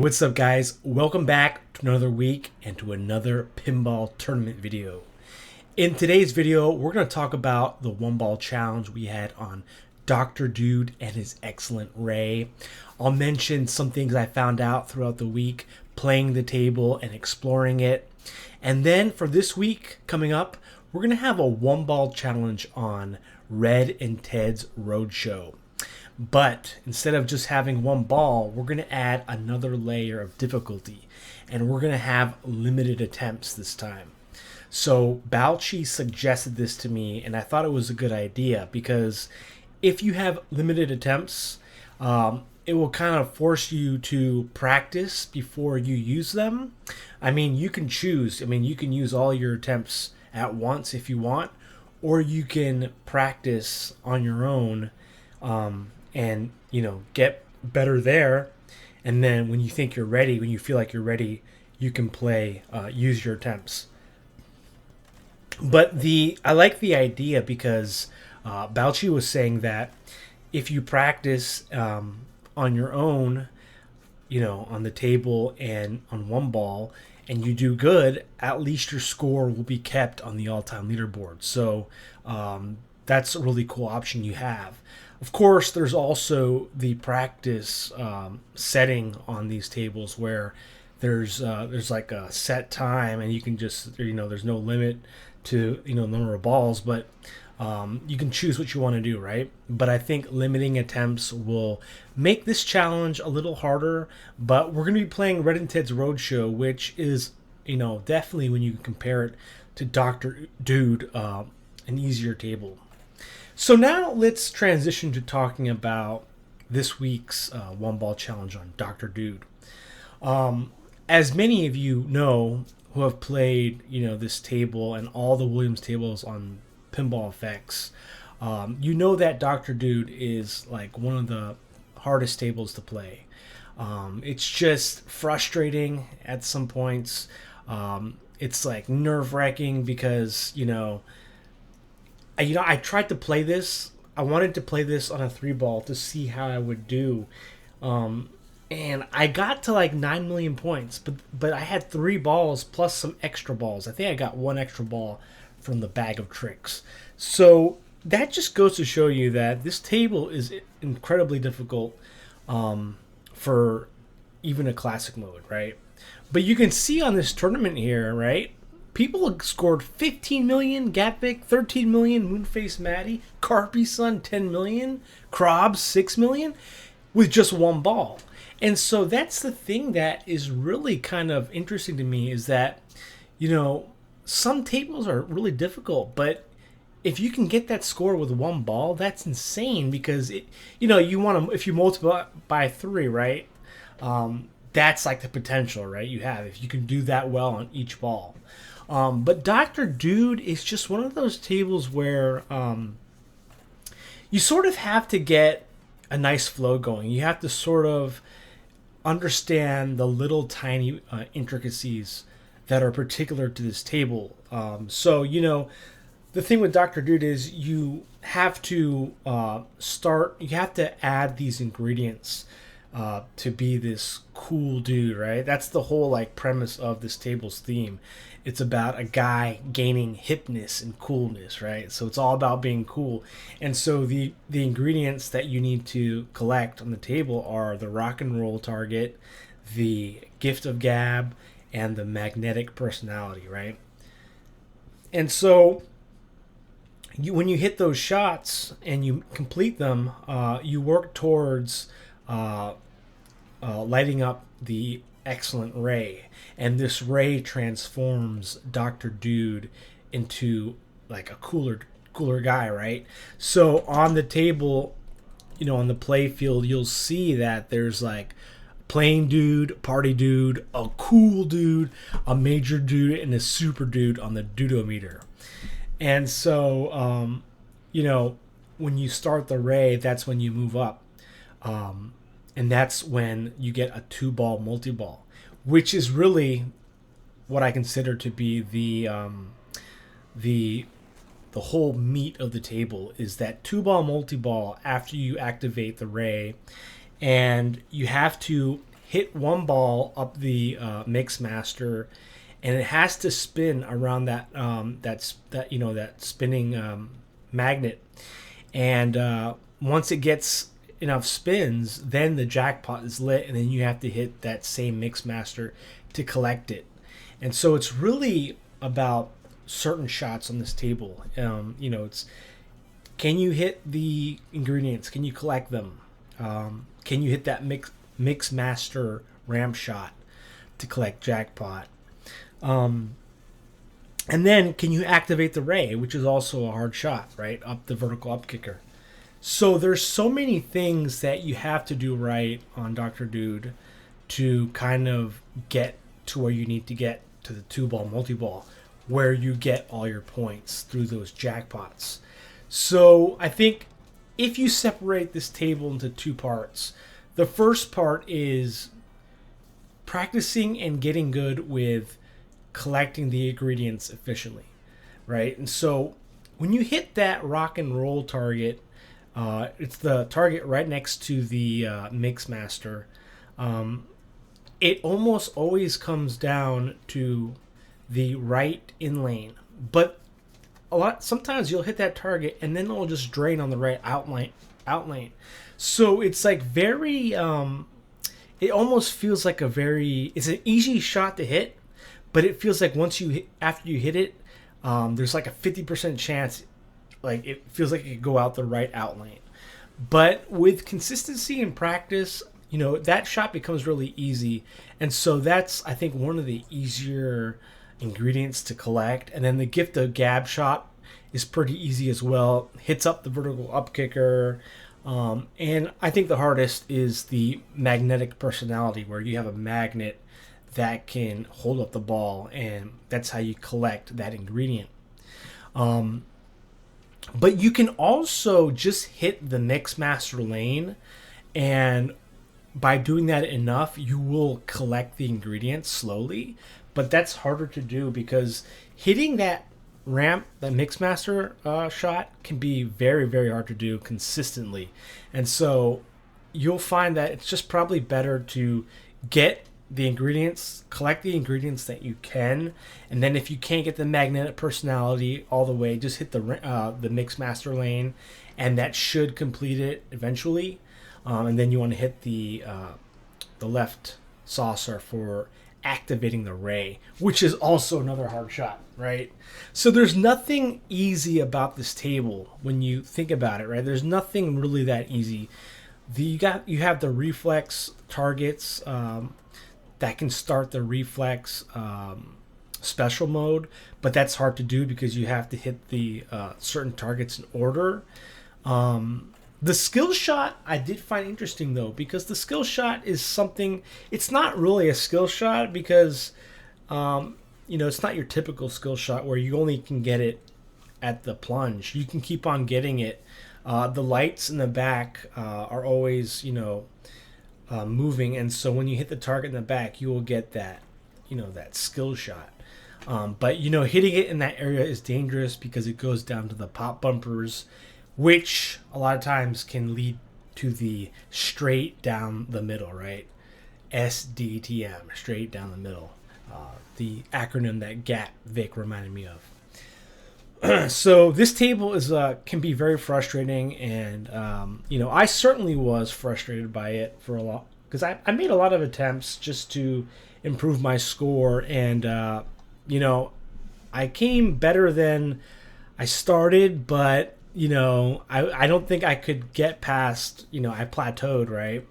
What's up, guys? Welcome back to another week and to another pinball tournament video. In today's video, we're going to talk about the one ball challenge we had on Dr. Dude and his excellent Ray. I'll mention some things I found out throughout the week playing the table and exploring it. And then for this week coming up, we're going to have a one ball challenge on Red and Ted's Roadshow. But instead of just having one ball, we're going to add another layer of difficulty. And we're going to have limited attempts this time. So Balchie suggested this to me, and I thought it was a good idea because if you have limited attempts, it will kind of force you to practice before you use them. I mean, you can choose. You can use all your attempts at once if you want, or you can practice on your own and get better there, and then when you think you're ready, when you feel like you're ready, you can play use your attempts. But I like the idea because Balchie was saying that if you practice on your own, on the table and on one ball, and you do good, at least your score will be kept on the all-time leaderboard. So that's a really cool option you have. Of course, there's also the practice setting on these tables where there's like a set time, and you can just there's no limit to number of balls, but you can choose what you want to do, right? But I think limiting attempts will make this challenge a little harder. But we're going to be playing Red and Ted's Roadshow, which is definitely, when you compare it to Dr. Dude, an easier table. So now let's transition to talking about this week's one ball challenge on Dr. Dude. As many of you know who have played this table and all the Williams tables on Pinball Effects, you know that Dr. Dude is like one of the hardest tables to play. It's just frustrating at some points. It's like nerve-wracking because I tried to play this. I wanted to play this on a 3-ball to see how I would do. And I got to like 9 million points, but I had 3 balls plus some extra balls. I think I got 1 extra ball from the bag of tricks. So that just goes to show you that this table is incredibly difficult for even a classic mode, right? But you can see on this tournament here, right? People scored 15 million, Gatvic 13 million, Moonface Maddie, Carpy Sun 10 million, Krobs 6 million with just one ball. And so that's the thing that is really kind of interesting to me, is that some tables are really difficult, but if you can get that score with one ball, that's insane, because you want to, if you multiply by 3, right? That's like the potential, right? You have, if you can do that well on each ball. But Dr. Dude is just one of those tables where you sort of have to get a nice flow going. You have to sort of understand the little tiny intricacies that are particular to this table. So the thing with Dr. Dude is you have to you have to add these ingredients to be this cool dude, right? That's the whole premise of this table's theme. It's about a guy gaining hipness and coolness, right? So it's all about being cool. And so the ingredients that you need to collect on the table are the rock and roll target, the gift of gab, and the magnetic personality, right? And so when you hit those shots and you complete them, you work towards lighting up the excellent Ray, and this Ray transforms Dr. Dude into like a cooler guy, right? So on the table, on the play field, you'll see that there's like plain dude, party dude, a cool dude, a major dude, and a super dude on the dudometer. And so when you start the Ray, that's when you move up. And that's when you get a 2-ball multi-ball, which is really what I consider to be the whole meat of the table, is that 2-ball multi-ball after you activate the Ray, and you have to hit one ball up the mix master, and it has to spin around that spinning magnet. And once it gets enough spins, then the jackpot is lit, and then you have to hit that same mix master to collect it. And so it's really about certain shots on this table. It's, can you hit the ingredients? Can you collect them? Can you hit that mix master ramp shot to collect jackpot? And then can you activate the ray, which is also a hard shot, right? Up the vertical up kicker. So there's so many things that you have to do right on Dr. Dude to kind of get to where you need to get to the 2-ball multi-ball, where you get all your points through those jackpots. So I think if you separate this table into 2 parts, the first part is practicing and getting good with collecting the ingredients efficiently, right? And so when you hit that rock and roll target, it's the target right next to the mix master. It almost always comes down to the right in lane, but sometimes you'll hit that target and then it'll just drain on the right out lane. So it's like very it almost feels like it's an easy shot to hit, but it feels like after you hit it, there's like a 50% chance, like it feels like it could go out the right out lane. But with consistency and practice, that shot becomes really easy. And so that's, I think, one of the easier ingredients to collect. And then the gift of gab shot is pretty easy as well. Hits up the vertical up kicker. And I think the hardest is the magnetic personality, where you have a magnet that can hold up the ball, and that's how you collect that ingredient. But you can also just hit the mix master lane, and by doing that enough, you will collect the ingredients slowly. But that's harder to do because hitting that ramp, that mix master shot, can be very, very hard to do consistently. And so you'll find that it's just probably better to get the ingredients, collect the ingredients that you can, and then if you can't get the magnetic personality all the way, just hit the mix master lane, and that should complete it eventually. And then you want to hit the left saucer for activating the ray, which is also another hard shot, right? So there's nothing easy about this table when you think about it, right? There's nothing really that easy. You have the reflex targets that can start the reflex special mode, but that's hard to do because you have to hit the certain targets in order. The skill shot I did find interesting though, because the skill shot is something, it's not really a skill shot because it's not your typical skill shot where you only can get it at the plunge. You can keep on getting it. The lights in the back are always moving, and so when you hit the target in the back, you will get that that skill shot. But hitting it in that area is dangerous because it goes down to the pop bumpers, which a lot of times can lead to the straight down the middle, right? SDTM, straight down the middle. The acronym that Gat Vic reminded me of. So this table can be very frustrating, and I certainly was frustrated by it for a lot, because I made a lot of attempts just to improve my score, and I came better than I started, but I don't think I could get past, I plateaued, right,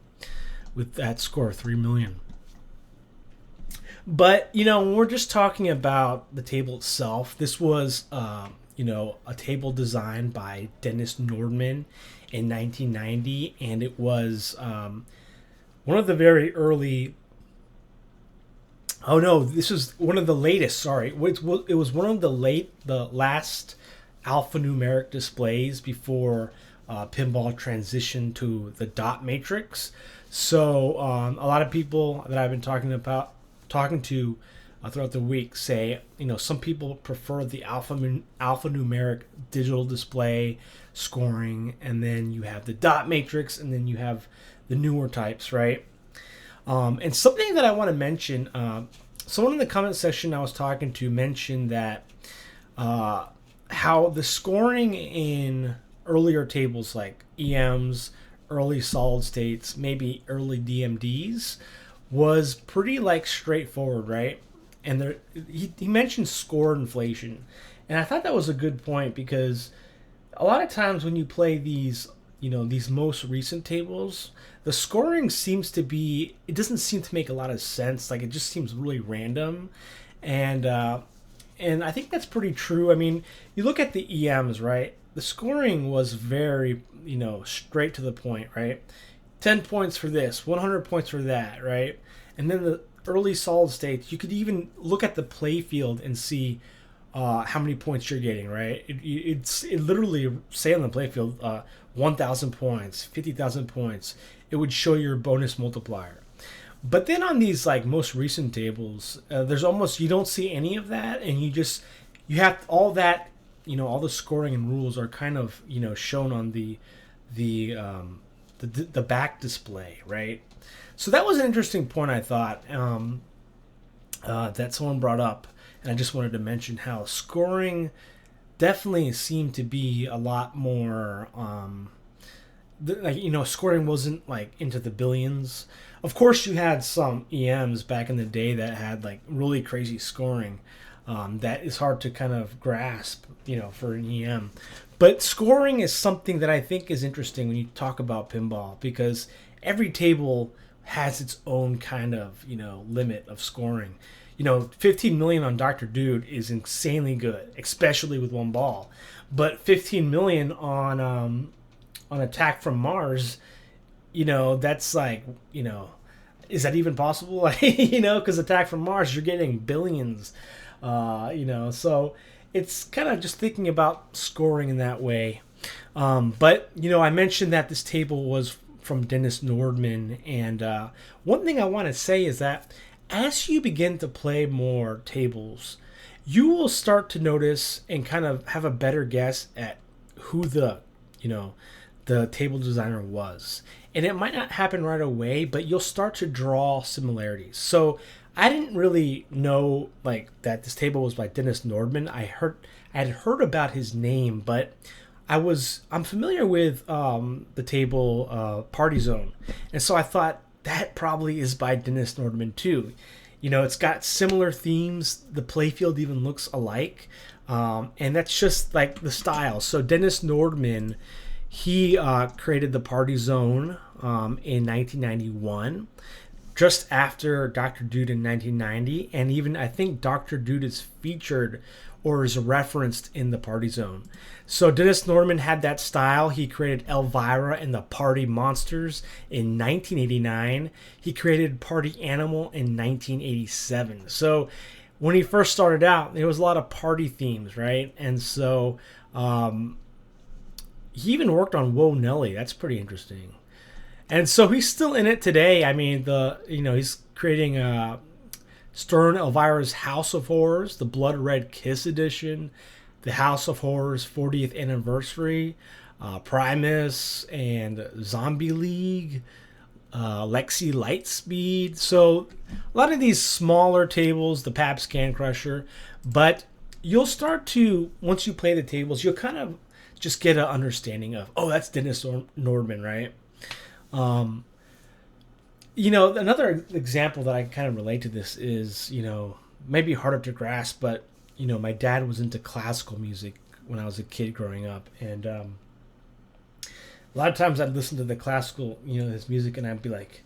with that score of 3 million. But when we're just talking about the table itself, this was a table designed by Dennis Nordman in 1990, and it was one of the very early. Oh no, this was one of the latest. Sorry, it was one of the last alphanumeric displays before Pinball transitioned to the dot matrix. So a lot of people that I've been talking to throughout the week say, some people prefer the alphanumeric digital display scoring, and then you have the dot matrix, and then you have the newer types, right? And something that I want to mention, someone in the comment section I was talking to mentioned that how the scoring in earlier tables like EMs, early solid states, maybe early DMDs was pretty like straightforward, right? And he mentioned score inflation, and I thought that was a good point because a lot of times when you play these, these most recent tables, the scoring seems to be, it doesn't seem to make a lot of sense. Like it just seems really random, and I think that's pretty true. I mean, you look at the EMs, right? The scoring was very, straight to the point, right? 10 points for this, 100 points for that, right? And then the early solid states, you could even look at the play field and see how many points you're getting, right? It literally say on the play field 1,000 points, 50,000 points. It would show your bonus multiplier. But then on these like most recent tables, there's almost, you don't see any of that, and you have all that, all the scoring and rules are kind of shown on the back display, right? So that was an interesting point I thought that someone brought up, and I just wanted to mention how scoring definitely seemed to be a lot more scoring wasn't like into the billions. Of course, you had some EMs back in the day that had like really crazy scoring. That is hard to kind of grasp, for an EM. But scoring is something that I think is interesting when you talk about pinball, because every table has its own kind of, limit of scoring. 15 million on Dr. Dude is insanely good, especially with one ball. But 15 million on Attack from Mars, that's like, is that even possible? Because Attack from Mars, you're getting billions, so it's kind of just thinking about scoring in that way. But, I mentioned that this table was from Dennis Nordman, and one thing I want to say is that as you begin to play more tables, you will start to notice and kind of have a better guess at who the table designer was. And it might not happen right away, but you'll start to draw similarities. So I didn't really know like that this table was by Dennis Nordman. I had heard about his name, but I'm familiar with the table Party Zone, and so I thought that probably is by Dennis Nordman too. It's got similar themes. The playfield even looks alike, and that's just like the style. So Dennis Nordman, he created the Party Zone in 1991. Just after Dr. Dude in 1990, and even I think Dr. Dude is featured or is referenced in the Party Zone. So Dennis Nordman had that style. He created Elvira and the Party Monsters in 1989. He created Party Animal in 1987. So when he first started out, there was a lot of party themes, right? And so he even worked on Whoa Nelly. That's pretty interesting. And so he's still in it today. I mean, he's creating Stern Elvira's House of Horrors, the Blood Red Kiss edition, the House of Horrors 40th anniversary, Primus, and Zombie League, Lexi Lightspeed. So a lot of these smaller tables, the Paps Can Crusher, but you'll start to, once you play the tables, you'll kind of just get an understanding of, oh, that's Dennis Nordman, right? Another example that I kind of relate to this is, maybe harder to grasp, but, my dad was into classical music when I was a kid growing up. And a lot of times I'd listen to the classical, his music, and I'd be like,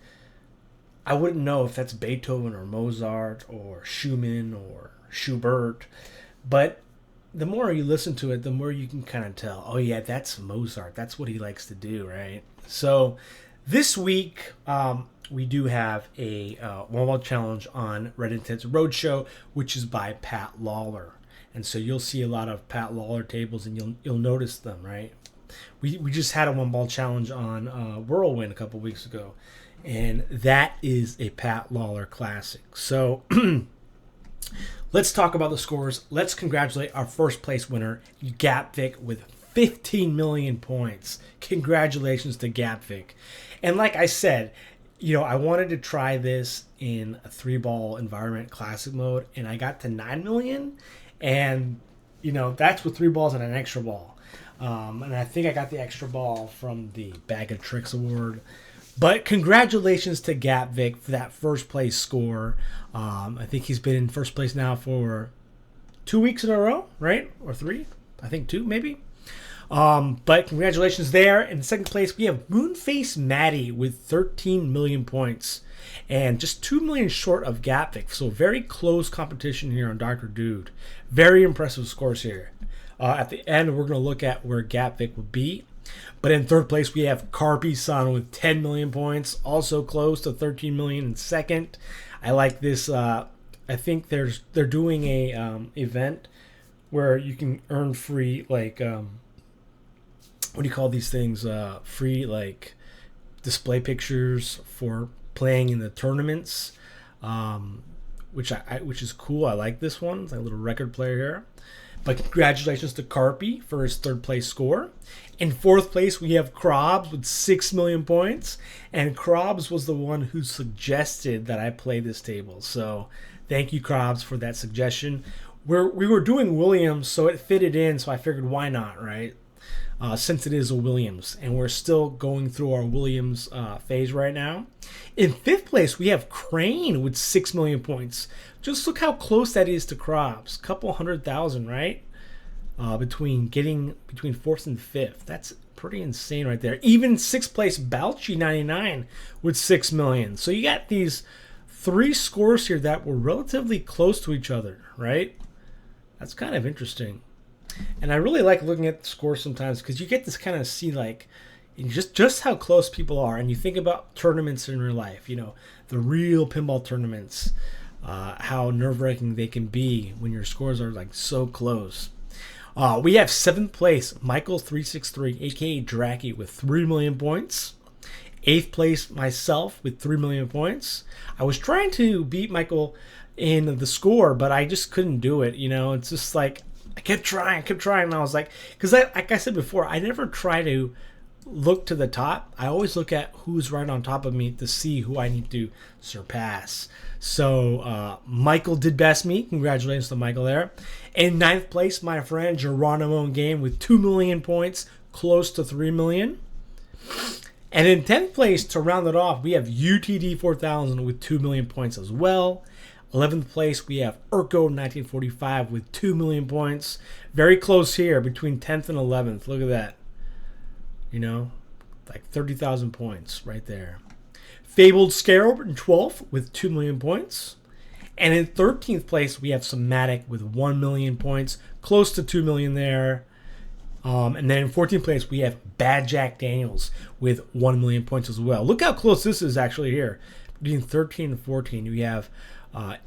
I wouldn't know if that's Beethoven or Mozart or Schumann or Schubert. But the more you listen to it, the more you can kind of tell, oh, yeah, that's Mozart. That's what he likes to do, right? So this week, we do have a one-ball challenge on Red Intense Roadshow, which is by Pat Lawler. And so you'll see a lot of Pat Lawler tables, and you'll notice them, right? We just had a one-ball challenge on Whirlwind a couple weeks ago, and that is a Pat Lawler classic. So let's talk about the scores. Let's congratulate our first place winner, Gapvic, with 15 million points. Congratulations to Gapvic. And like I said, I wanted to try this in a 3-ball environment classic mode, and I got to 9 million, and that's with 3 balls and an extra ball. And I think I got the extra ball from the Bag of Tricks award. But congratulations to Gapvik for that first place score. I think he's been in first place now for 2 weeks in a row, right? Or 3? I think 2, maybe. But congratulations there. In second place, we have Moonface Maddie with 13 million points. And just 2 million short of Gapvik. So very close competition here on Dr. Dude. Very impressive scores here. At the end, we're going to look at where Gapvik will be. But in third place, we have Carpy-san with 10 million points. Also close to 13 million in second. I like this. I think they're doing a event where you can earn free, like, what do you call these things? Free, like, display pictures for playing in the tournaments, which is cool. I like this one. It's like a little record player here. But congratulations to Carpy for his third place score. In fourth place, we have Krobs with 6 million points. And Krobs was the one who suggested that I play this table. So thank you, Krobs, for that suggestion. We were doing Williams, so it fitted in. So I figured, why not, right? Since it is a Williams. And we're still going through our Williams phase right now. In fifth place, we have Crane with 6 million points. Just look how close that is to Krobs. Couple 100,000, right? Between fourth and fifth. That's pretty insane right there. Even sixth place, Balchie 99 with 6 million. So you got these 3 scores here that were relatively close to each other, right? That's kind of interesting. And I really like looking at the scores sometimes because you get to kind of see like just how close people are. And you think about tournaments in real life, the real pinball tournaments, how nerve-wracking they can be when your scores are like so close. We have 7th place, Michael363, aka Dracky, with 3 million points. 8th place, myself, with 3 million points. I was trying to beat Michael in the score, but I just couldn't do it. It's just like I kept trying, and I was like, because like I said before, I never try to look to the top. I always look at who's right on top of me to see who I need to surpass. So Michael did best me. Congratulations to Michael there. In 9th place, my friend Geronimo Game with 2 million points, close to 3 million. And in 10th place, to round it off, we have UTD 4000 with 2 million points as well. 11th place, we have Urko 1945 with 2 million points. Very close here between 10th and 11th. Look at that. Like 30,000 points right there. Fabled Scarab in 12th with 2 million points. And in 13th place, we have Somatic with 1 million points. Close to 2 million there. And then in 14th place, we have Bad Jack Daniels with 1 million points as well. Look how close this is actually here. Between 13 and 14, we have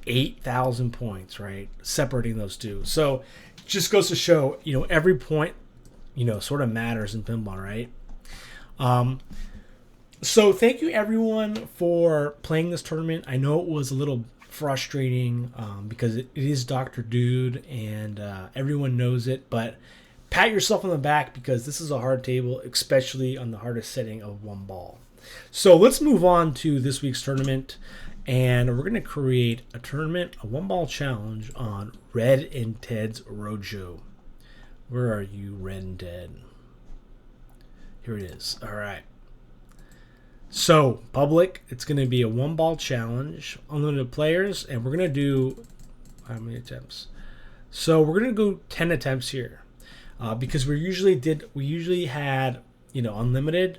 8,000 points, right? Separating those two. So just goes to show, every point, sort of matters in pinball, right? So thank you everyone for playing this tournament. I know it was a little frustrating because it is Dr. Dude and everyone knows it, but pat yourself on the back because this is a hard table, especially on the hardest setting of 1 ball. So let's move on to this week's tournament. And we're going to create a tournament, a 1 ball challenge on Red and Ted's Roadshow. Where are you, Red and Ted? Here it is. All right. So, public, it's going to be a 1 ball challenge, unlimited players, and we're going to do how many attempts? So, we're going to go 10 attempts here because we usually had, unlimited.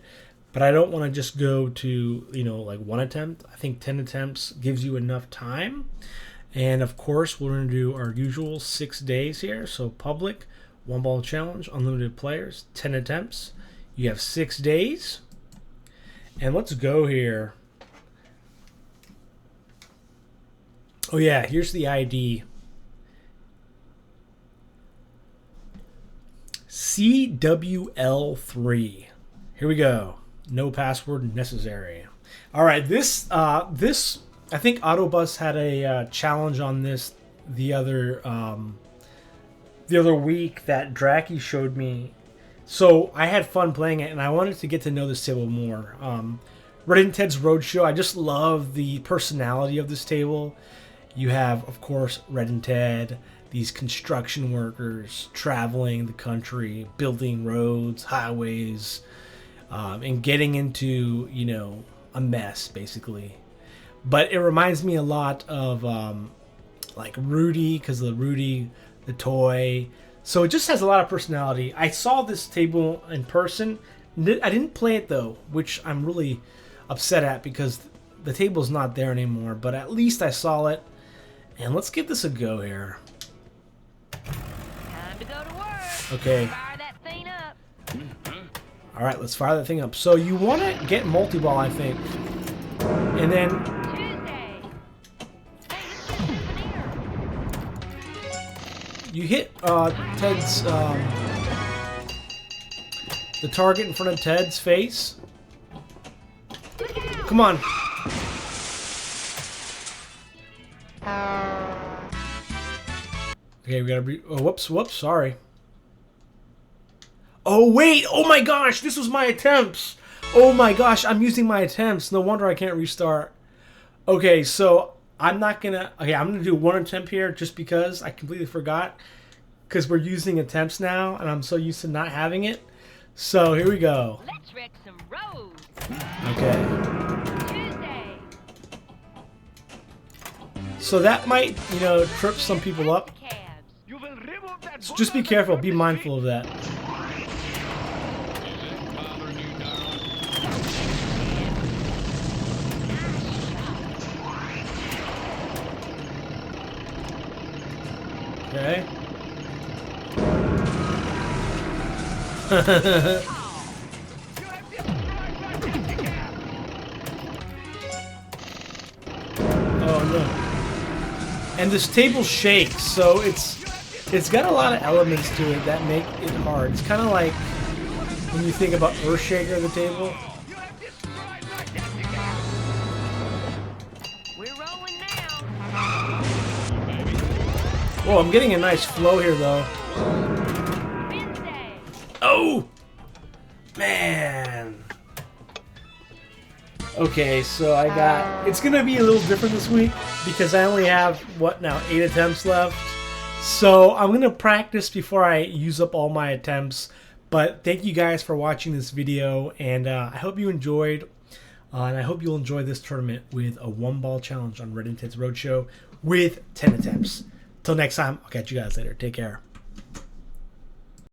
But I don't want to just go to, like 1 attempt. I think 10 attempts gives you enough time. And of course, we're going to do our usual 6 days here. So public, 1 ball challenge, unlimited players, 10 attempts. You have 6 days. And let's go here. Oh yeah, here's the ID. CWL3. Here we go. No password necessary. All right, this I think Autobus had a challenge on this the other week that Dracky showed me. So I had fun playing it, and I wanted to get to know this table more. Red and Ted's Roadshow. I just love the personality of this table. You have, of course, Red and Ted, these construction workers traveling the country, building roads, highways, and getting into, you know, a mess, basically. But it reminds me a lot of like Rudy, because of Rudy, the toy. So it just has a lot of personality. I saw this table in person. I didn't play it though, which I'm really upset at because the table's not there anymore. But at least I saw it. And let's give this a go here. Time to go to work. Okay. Fire that thing up. All right, let's fire that thing up. So you want to get multi-ball, I think. And then Tuesday. Hey, let's get a souvenir. you hit Ted's the target in front of Ted's face. Come on. Okay, we gotta oh, whoops, sorry. Oh wait, oh my gosh, this was my attempts. Oh my gosh, I'm using my attempts. No wonder I can't restart. Okay, so I'm gonna do one attempt here just because I completely forgot. Because we're using attempts now, and I'm so used to not having it. So here we go. Let's wreck some roads. Okay. Tuesday. So that might, you know, trip some people up. So just be careful, be mindful of that. Okay. Oh no. And this table shakes, so it's got a lot of elements to it that make it hard. It's kind of like when you think about Earthshaker, the table. We're rolling now. Whoa, I'm getting a nice flow here, though. Wednesday. Oh! Man. Okay, so I got... It's going to be a little different this week because I only have, what now, 8 attempts left. So I'm going to practice before I use up all my attempts. But thank you guys for watching this video, and I hope you enjoyed. And I hope you'll enjoy this tournament with a 1-ball challenge on Red and Ted's Roadshow with 10 attempts. Till next time, I'll catch you guys later. Take care.